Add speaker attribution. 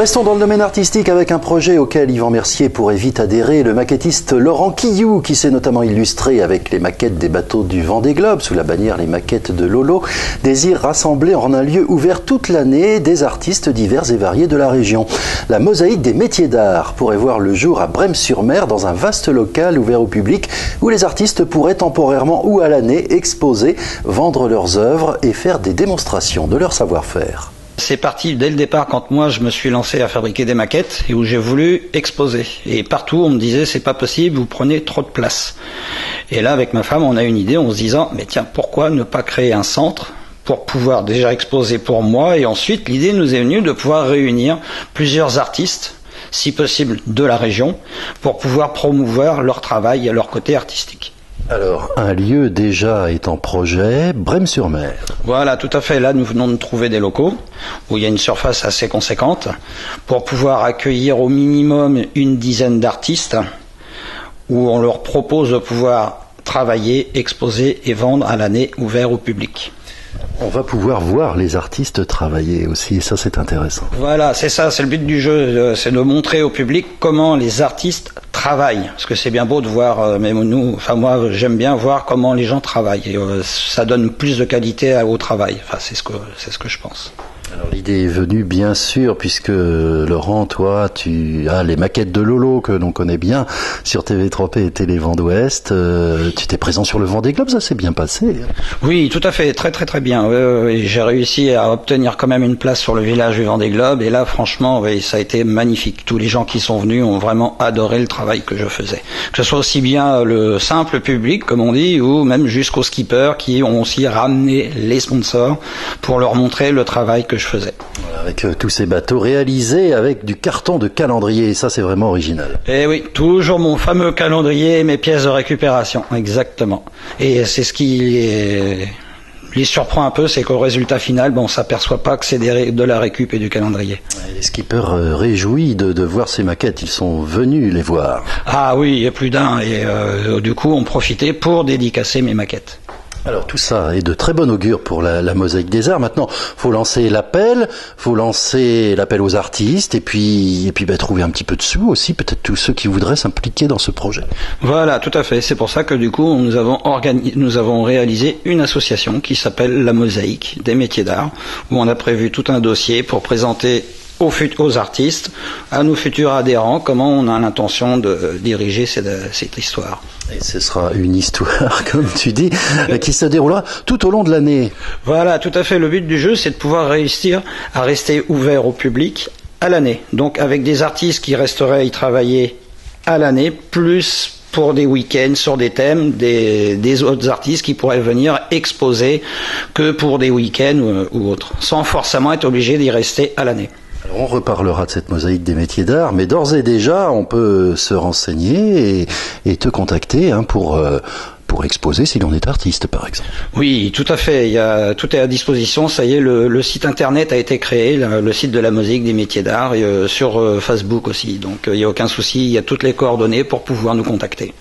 Speaker 1: Restons dans le domaine artistique avec un projet auquel Yvan Mercier pourrait vite adhérer. Le maquettiste Laurent Quilloux, qui s'est notamment illustré avec les maquettes des bateaux du Vendée Globe sous la bannière Les Maquettes de Lolo, désire rassembler en un lieu ouvert toute l'année des artistes divers et variés de la région. La mosaïque des métiers d'art pourrait voir le jour à Brême-sur-Mer dans un vaste local ouvert au public où les artistes pourraient temporairement ou à l'année exposer, vendre leurs œuvres et faire des démonstrations de leur savoir-faire.
Speaker 2: C'est parti dès le départ quand moi je me suis lancé à fabriquer des maquettes et où j'ai voulu exposer. Et partout on me disait c'est pas possible, vous prenez trop de place. Et là avec ma femme on a une idée en se disant mais tiens pourquoi ne pas créer un centre pour pouvoir déjà exposer pour moi, et ensuite l'idée nous est venue de pouvoir réunir plusieurs artistes, si possible de la région, pour pouvoir promouvoir leur travail et leur côté artistique.
Speaker 1: Alors, un lieu déjà est en projet, Brême-sur-Mer.
Speaker 2: Voilà, tout à fait. Là, nous venons de trouver des locaux où il y a une surface assez conséquente pour pouvoir accueillir au minimum une dizaine d'artistes où on leur propose de pouvoir travailler, exposer et vendre à l'année ouvert au public.
Speaker 1: On va pouvoir voir les artistes travailler aussi, et ça c'est intéressant.
Speaker 2: Voilà, c'est ça, c'est le but du jeu, c'est de montrer au public comment les artistes travaillent. Parce que c'est bien beau de voir, mais nous, enfin moi j'aime bien voir comment les gens travaillent. Et, ça donne plus de qualité au travail. Enfin c'est ce que je pense.
Speaker 1: Alors l'idée est venue bien sûr puisque Laurent, toi tu as les maquettes de Lolo que l'on connaît bien sur TV3P et Télé Vent d'Ouest. Tu étais présent sur le Vendée Globe, ça s'est bien passé.
Speaker 2: Oui, tout à fait, très très très bien. Oui. J'ai réussi à obtenir quand même une place sur le village du Vendée Globe et là franchement oui, ça a été magnifique. Tous les gens qui sont venus ont vraiment adoré le travail que je faisais. Que ce soit aussi bien le simple public comme on dit ou même jusqu'aux skippers qui ont aussi ramené les sponsors pour leur montrer le travail que je faisais.
Speaker 1: Voilà, avec tous ces bateaux réalisés avec du carton de calendrier, et ça c'est vraiment original.
Speaker 2: Et oui, toujours mon fameux calendrier et mes pièces de récupération, exactement. Et c'est ce qui les surprend un peu, c'est qu'au résultat final, on s'aperçoit pas que c'est de la récup et du calendrier.
Speaker 1: Les skippers réjouis de voir ces maquettes, ils sont venus les voir.
Speaker 2: Ah oui, il y a plus d'un, et du coup on profitait pour dédicacer mes maquettes.
Speaker 1: Alors tout ça est de très bon augure pour la mosaïque des arts. Maintenant, faut lancer l'appel aux artistes et puis trouver un petit peu de sous aussi, peut-être tous ceux qui voudraient s'impliquer dans ce projet.
Speaker 2: Voilà, tout à fait. C'est pour ça que du coup, nous avons réalisé une association qui s'appelle la Mosaïque des métiers d'art, où on a prévu tout un dossier pour présenter aux artistes, à nos futurs adhérents, comment on a l'intention de diriger cette histoire.
Speaker 1: Et ce sera une histoire, comme tu dis, qui se déroulera tout au long de l'année.
Speaker 2: Voilà, tout à fait. Le but du jeu, c'est de pouvoir réussir à rester ouvert au public à l'année. Donc avec des artistes qui resteraient y travailler à l'année, plus pour des week-ends sur des thèmes, des autres artistes qui pourraient venir exposer que pour des week-ends ou autres, sans forcément être obligés d'y rester à l'année.
Speaker 1: Alors on reparlera de cette mosaïque des métiers d'art, mais d'ores et déjà, on peut se renseigner et te contacter pour exposer si l'on est artiste, par exemple.
Speaker 2: Oui, tout à fait. Tout est à disposition. Ça y est, le site internet a été créé, le site de la mosaïque des métiers d'art, et sur Facebook aussi. Donc il n'y a aucun souci. Il y a toutes les coordonnées pour pouvoir nous contacter.